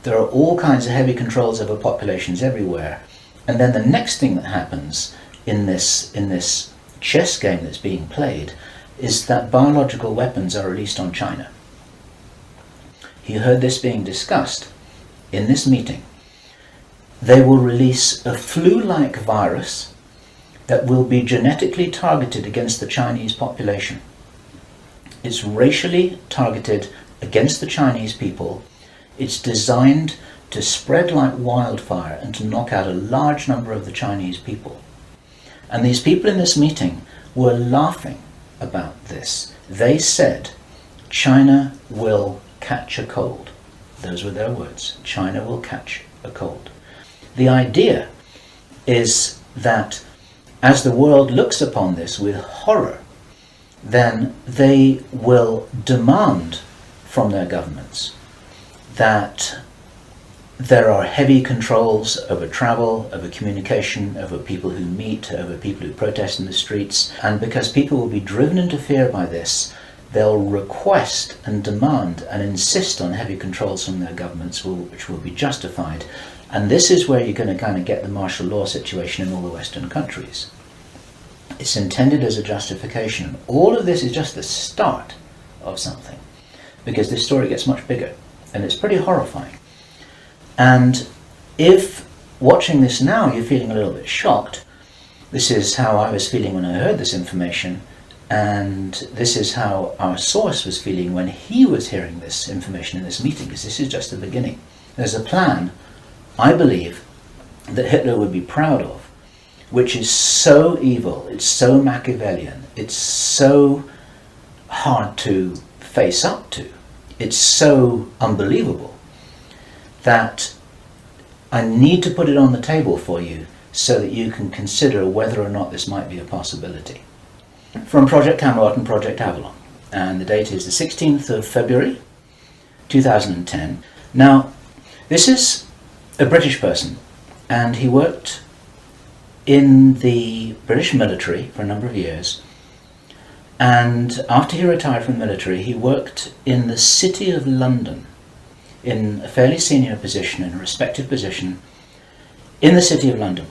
There are all kinds of heavy controls over populations everywhere. And then the next thing that happens in this chess game that's being played is that biological weapons are released on China. You heard this being discussed in this meeting. They will release a flu-like virus that will be genetically targeted against the Chinese population. It's racially targeted against the Chinese people. It's designed to spread like wildfire and to knock out a large number of the Chinese people. And these people in this meeting were laughing about this. They said, China will catch a cold. Those were their words. China will catch a cold. The idea is that as the world looks upon this with horror, then they will demand from their governments that there are heavy controls over travel, over communication, over people who meet, over people who protest in the streets. And because people will be driven into fear by this, they'll request and demand and insist on heavy controls from their governments, which will be justified. And this is where you're going to kind of get the martial law situation in all the Western countries. It's intended as a justification. All of this is just the start of something, because this story gets much bigger, and it's pretty horrifying. And if watching this now you're feeling a little bit shocked, this is how I was feeling when I heard this information, and this is how our source was feeling when he was hearing this information in this meeting, because this is just the beginning. There's a plan, I believe, that Hitler would be proud of, which is so evil, it's so Machiavellian, it's so hard to face up to, it's so unbelievable, that I need to put it on the table for you so that you can consider whether or not this might be a possibility. From Project Camelot and Project Avalon, and the date is the 16th of February 2010. Now, this is a British person, and he worked in the British military for a number of years, and after he retired from the military he worked in the City of London in a fairly senior position, in a respected position in the City of London.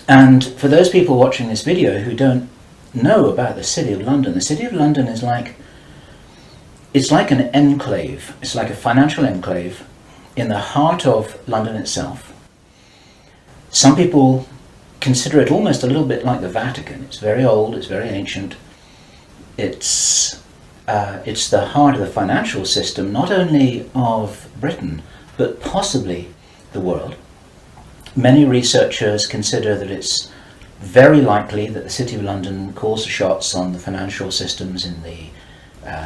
And for those people watching this video who don't know about the City of London, the City of London is it's like an enclave, it's like a financial enclave in the heart of London itself. Some people consider it almost a little bit like the Vatican. It's very old, it's very ancient. It's the heart of the financial system, not only of Britain, but possibly the world. Many researchers consider that it's very likely that the City of London calls the shots on the financial systems in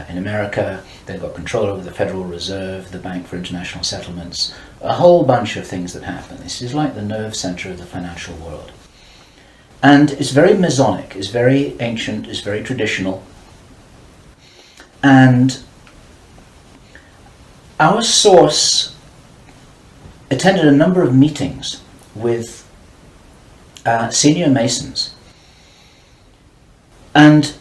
America. They've got control over the Federal Reserve, the Bank for International Settlements, a whole bunch of things that happen. This is like the nerve center of the financial world. And it's very Masonic, it's very ancient, it's very traditional. And our source attended a number of meetings with senior Masons. And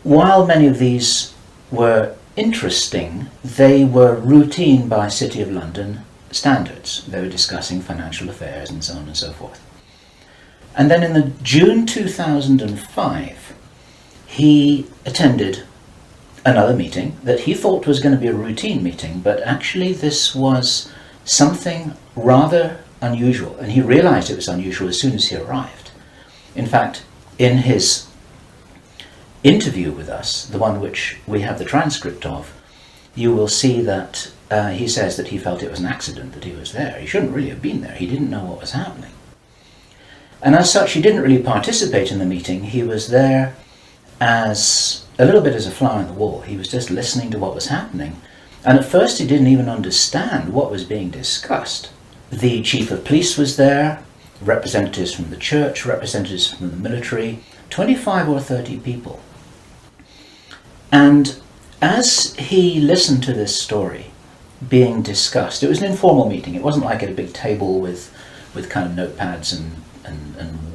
while many of these were interesting, they were routine by City of London standards. They were discussing financial affairs and so on and so forth. And then in the June 2005, he attended another meeting that he thought was going to be a routine meeting, but actually this was something rather unusual, and he realized it was unusual as soon as he arrived. In fact, in his interview with us, the one which we have the transcript of, you will see that he says that he felt it was an accident that he was there. He shouldn't really have been there. He didn't know what was happening. And as such, he didn't really participate in the meeting. He was there as a little bit as a fly on the wall. He was just listening to what was happening. And at first he didn't even understand what was being discussed. The chief of police was there, representatives from the church, representatives from the military, 25 or 30 people. And as he listened to this story being discussed, it was an informal meeting. It wasn't like at a big table with kind of notepads and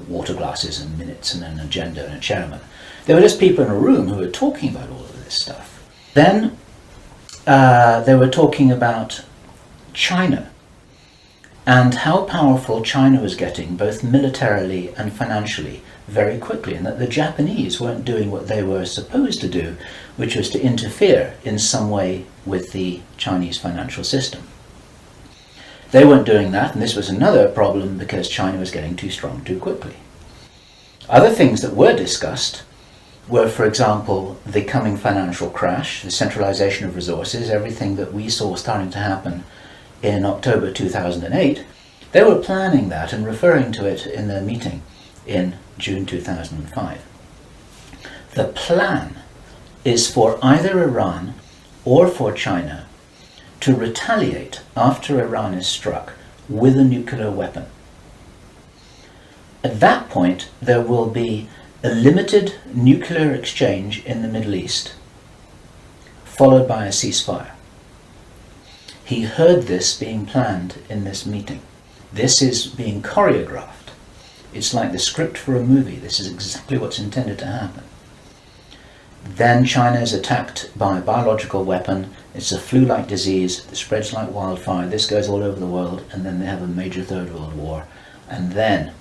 water glasses and minutes and an agenda and a chairman. There were just people in a room who were talking about all of this stuff. Then they were talking about China and how powerful China was getting, both militarily and financially, very quickly, and that the Japanese weren't doing what they were supposed to do, which was to interfere in some way with the Chinese financial system. They weren't doing that, and this was another problem because China was getting too strong too quickly. Other things that were discussed were, for example, the coming financial crash, the centralization of resources, everything that we saw starting to happen in October 2008. They were planning that and referring to it in their meeting in June 2005. The plan is for either Iran or for China to retaliate after Iran is struck with a nuclear weapon. At that point, there will be a limited nuclear exchange in the Middle East, followed by a ceasefire. He heard this being planned in this meeting. This is being choreographed. It's like the script for a movie. This is exactly what's intended to happen. Then China is attacked by a biological weapon. It's a flu-like disease that spreads like wildfire. This goes all over the world, and then they have a major Third World War. And then,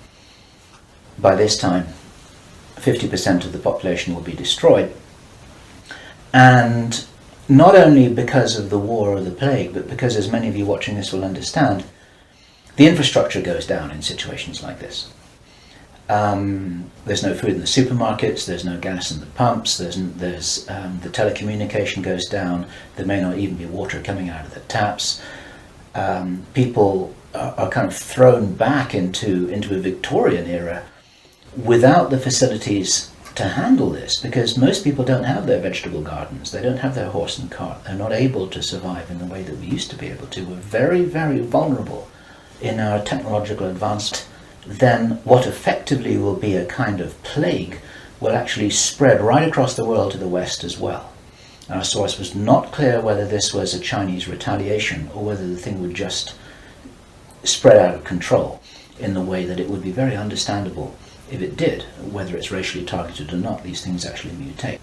by this time, 50% of the population will be destroyed. And not only because of the war or the plague, but because, as many of you watching this will understand, the infrastructure goes down in situations like this. There's no food in the supermarkets, there's no gas in the pumps, the telecommunication goes down, there may not even be water coming out of the taps. People are kind of thrown back into a Victorian era without the facilities to handle this, because most people don't have their vegetable gardens, they don't have their horse and cart, they're not able to survive in the way that we used to be able to. We're very, very vulnerable in our technological advancement. Then what effectively will be a kind of plague will actually spread right across the world to the west as well. Our source was not clear whether this was a Chinese retaliation or whether the thing would just spread out of control in the way that it would be very understandable if it did. Whether it's racially targeted or not, these things actually mutate.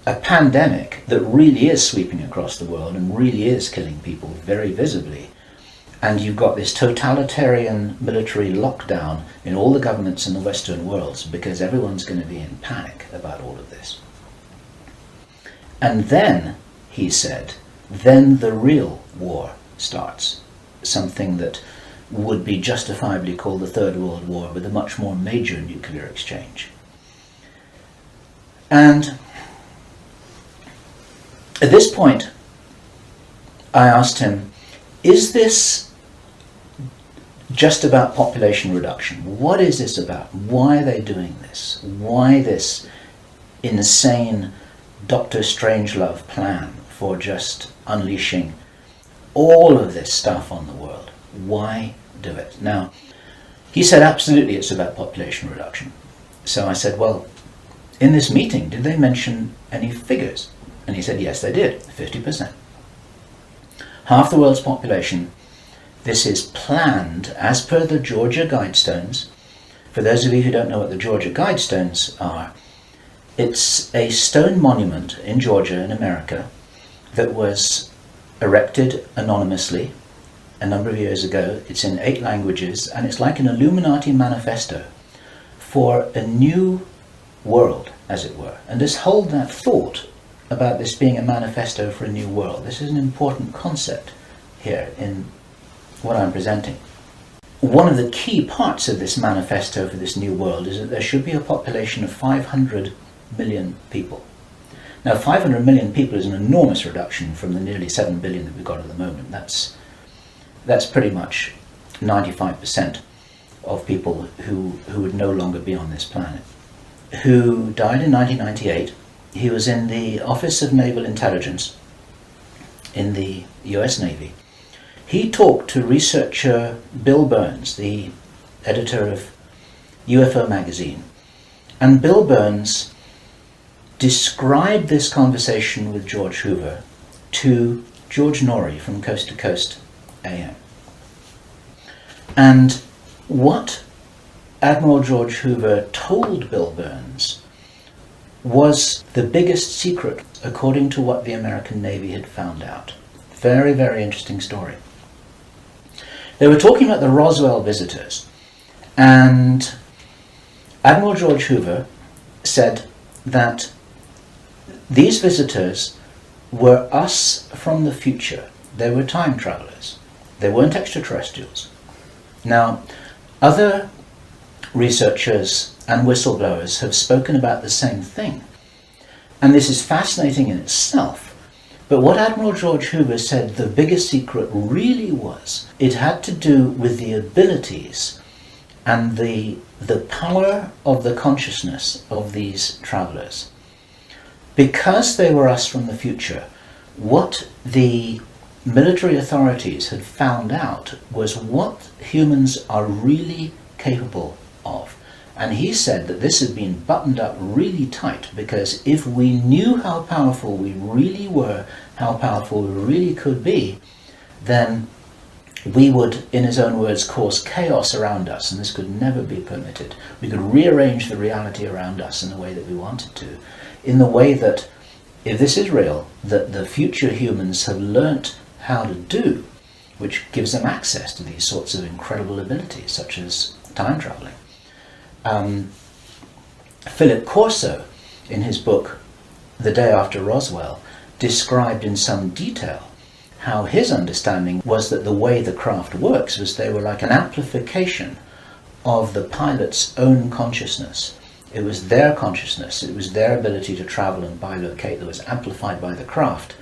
A pandemic that really is sweeping across the world and really is killing people very visibly, and you've got this totalitarian military lockdown in all the governments in the Western worlds because everyone's going to be in panic about all of this. And then, he said, then the real war starts. Something that would be justifiably called the Third World War, with a much more major nuclear exchange. And at this point, I asked him, is this just about population reduction? What is this about? Why are they doing this? Why this insane Dr. Strangelove plan for just unleashing all of this stuff on the world? Why do it? Now, he said absolutely it's about population reduction. So I said, well, in this meeting, did they mention any figures? And he said, yes, they did, 50%. Half the world's population. This is planned as per the Georgia Guidestones. For those of you who don't know what the Georgia Guidestones are, it's a stone monument in Georgia in America that was erected anonymously a number of years ago. It's in 8 languages, and it's like an Illuminati manifesto for a new world, as it were. And just hold that thought about this being a manifesto for a new world. This is an important concept here in what I'm presenting. One of the key parts of this manifesto for this new world is that there should be a population of 500 million people. Now, 500 million people is an enormous reduction from the nearly 7 billion that we've got at the moment. That's pretty much 95% of people who would no longer be on this planet. Who died in 1998. He was in the Office of Naval Intelligence in the US Navy. He talked to researcher Bill Burns, the editor of UFO magazine. And Bill Burns described this conversation with George Hoover to George Norrie from Coast to Coast AM. And what Admiral George Hoover told Bill Burns was the biggest secret according to what the American Navy had found out. Very, very interesting story. They were talking about the Roswell visitors, and Admiral George Hoover said that these visitors were us from the future. They were time travelers. They weren't extraterrestrials. Now, other researchers and whistleblowers have spoken about the same thing. And this is fascinating in itself. But what Admiral George Hoover said the biggest secret really was, it had to do with the abilities and the power of the consciousness of these travelers. Because they were us from the future, what the military authorities had found out was what humans are really capable of. And he said that this had been buttoned up really tight, because if we knew how powerful we really were, how powerful we really could be, then we would, in his own words, cause chaos around us, and this could never be permitted. We could rearrange the reality around us in the way that we wanted to, in the way that, if this is real, that the future humans have learnt how to do, which gives them access to these sorts of incredible abilities, such as time traveling. Philip Corso, in his book The Day After Roswell, described in some detail how his understanding was that the way the craft works was they were like an amplification of the pilot's own consciousness. It was their consciousness, it was their ability to travel and bilocate that was amplified by the craft,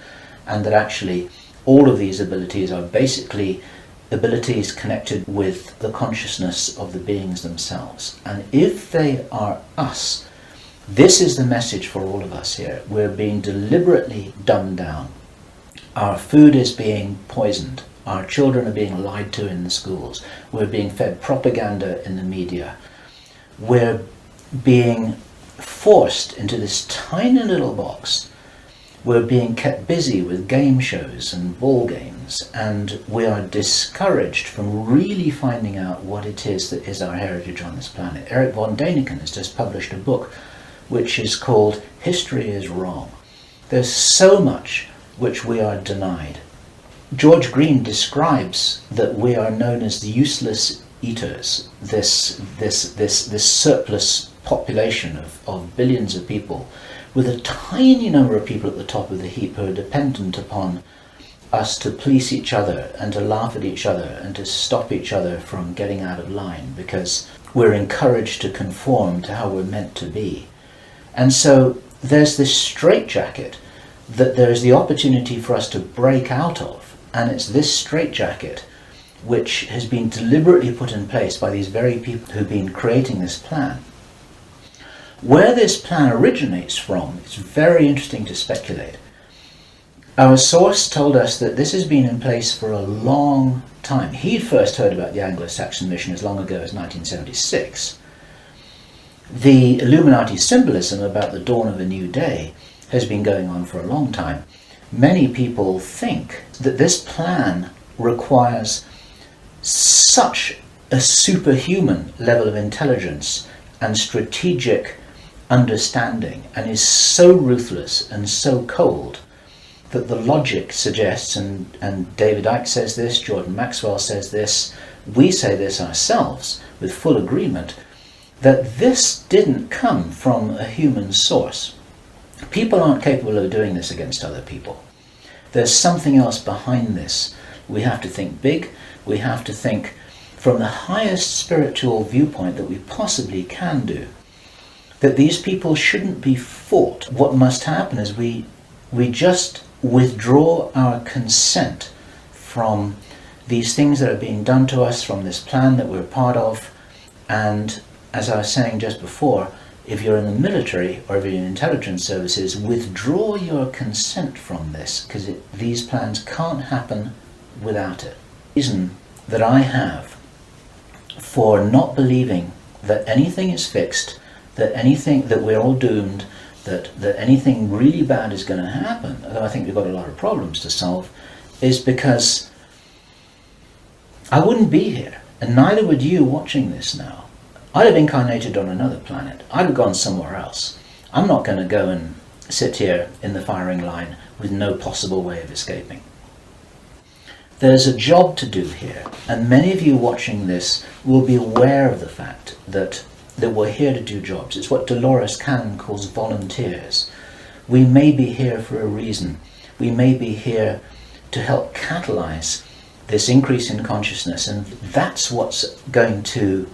and that actually all of these abilities are basically abilities connected with the consciousness of the beings themselves. And if they are us, this is the message for all of us here. We're being deliberately dumbed down. Our food is being poisoned. Our children are being lied to in the schools. We're being fed propaganda in the media. We're being forced into this tiny little box. We're being kept busy with game shows and ball games, and we are discouraged from really finding out what it is that is our heritage on this planet. Eric von Däniken has just published a book which is called History is Wrong. There's so much which we are denied. George Green describes that we are known as the useless eaters, this surplus population of billions of people, with a tiny number of people at the top of the heap who are dependent upon us to police each other and to laugh at each other and to stop each other from getting out of line, because we're encouraged to conform to how we're meant to be. And so there's this straitjacket that there's the opportunity for us to break out of, and it's this straitjacket which has been deliberately put in place by these very people who've been creating this plan. Where this plan originates from, it's very interesting to speculate. Our source told us that this has been in place for a long time. He'd first heard about the Anglo-Saxon mission as long ago as 1976. The Illuminati symbolism about the dawn of a new day has been going on for a long time. Many people think that this plan requires such a superhuman level of intelligence and strategic understanding, and is so ruthless and so cold that the logic suggests, and David Icke says this, Jordan Maxwell says this, we say this ourselves with full agreement, that this didn't come from a human source. People aren't capable of doing this against other people. There's something else behind this. We have to think big. We have to think from the highest spiritual viewpoint that we possibly can do. That these people shouldn't be fought. What must happen is we just withdraw our consent from these things that are being done to us, from this plan that we're part of. And as I was saying just before, if you're in the military or if you're in intelligence services, withdraw your consent from this, because these plans can't happen without it. The reason that I have for not believing that anything is fixed, that we're all doomed, that anything really bad is going to happen, although I think we've got a lot of problems to solve, is because I wouldn't be here, and neither would you watching this now. I'd have incarnated on another planet. I'd have gone somewhere else. I'm not going to go and sit here in the firing line with no possible way of escaping. there's a job to do here, and many of you watching this will be aware of the fact that we're here to do jobs. It's what Dolores Cannon calls volunteers. We may be here for a reason. We may be here to help catalyze this increase in consciousness, and that's what's going to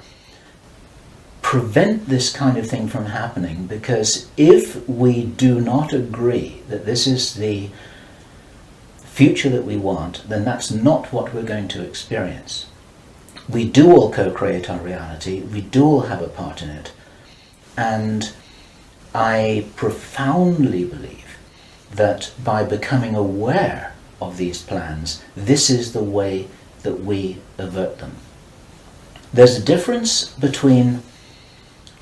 prevent this kind of thing from happening, because if we do not agree that this is the future that we want, then that's not what we're going to experience. We do all co-create our reality, we do all have a part in it, and I profoundly believe that by becoming aware of these plans, this is the way that we avert them. There's a difference between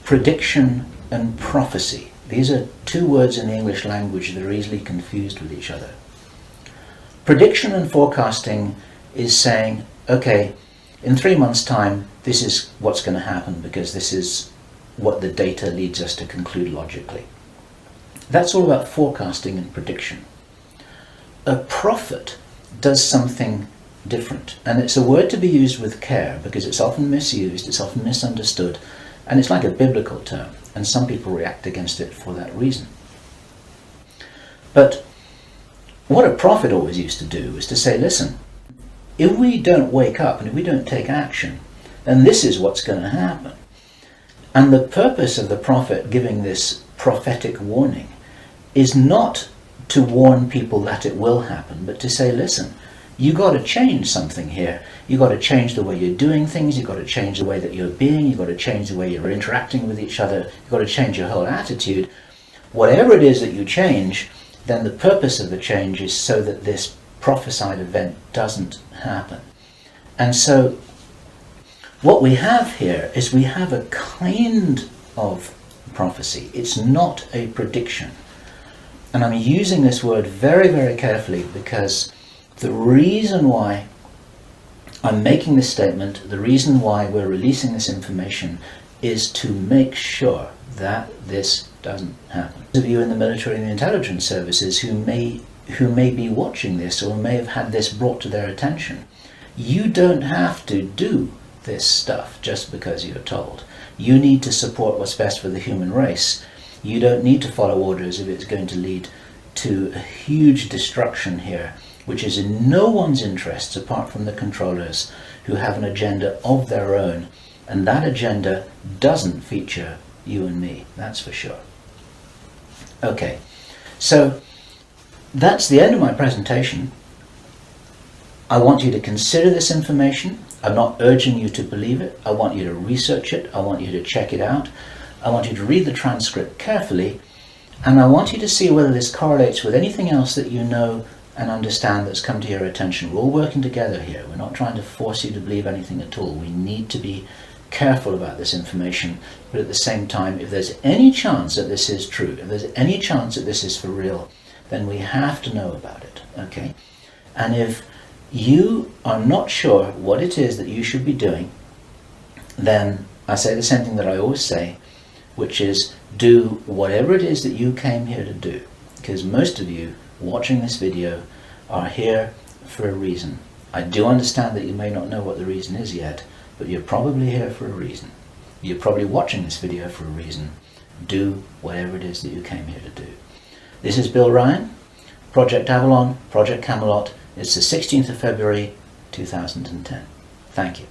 prediction and prophecy. These are two words in the English language that are easily confused with each other. Prediction and forecasting is saying, okay, in 3 months' time, this is what's going to happen because this is what the data leads us to conclude logically. That's all about forecasting and prediction. A prophet does something different, and it's a word to be used with care because it's often misused, it's often misunderstood, and it's like a biblical term, and some people react against it for that reason. But what a prophet always used to do is to say, listen, if we don't wake up and if we don't take action, then this is what's going to happen. And the purpose of the prophet giving this prophetic warning is not to warn people that it will happen, but to say, listen, you got to change something here. You got to change the way you're doing things. You got to change the way that you're being. You got to change the way you're interacting with each other. You got to change your whole attitude. Whatever it is that you change, then the purpose of the change is so that this prophesied event doesn't happen. And so what we have here is we have a kind of prophecy. It's not a prediction. And I'm using this word very, very carefully because the reason why I'm making this statement, the reason why we're releasing this information is to make sure that this doesn't happen. Those of you in the military and the intelligence services who may be watching this or may have had this brought to their attention, you don't have to do this stuff just because you're told. You need to support what's best for the human race. You don't need to follow orders if it's going to lead to a huge destruction here, which is in no one's interests apart from the controllers who have an agenda of their own, and that agenda doesn't feature you and me, that's for sure. Okay, so that's the end of my presentation. I want you to consider this information. I'm not urging you to believe it. I want you to research it. I want you to check it out. I want you to read the transcript carefully, and I want you to see whether this correlates with anything else that you know and understand that's come to your attention. We're all working together here. We're not trying to force you to believe anything at all. We need to be careful about this information, but at the same time, if there's any chance that this is true, if there's any chance that this is for real, then we have to know about it, okay? And if you are not sure what it is that you should be doing, then I say the same thing that I always say, which is do whatever it is that you came here to do, because most of you watching this video are here for a reason. I do understand that you may not know what the reason is yet, but you're probably here for a reason. You're probably watching this video for a reason. Do whatever it is that you came here to do. This is Bill Ryan, Project Avalon, Project Camelot. It's the 16th of February 2010. Thank you.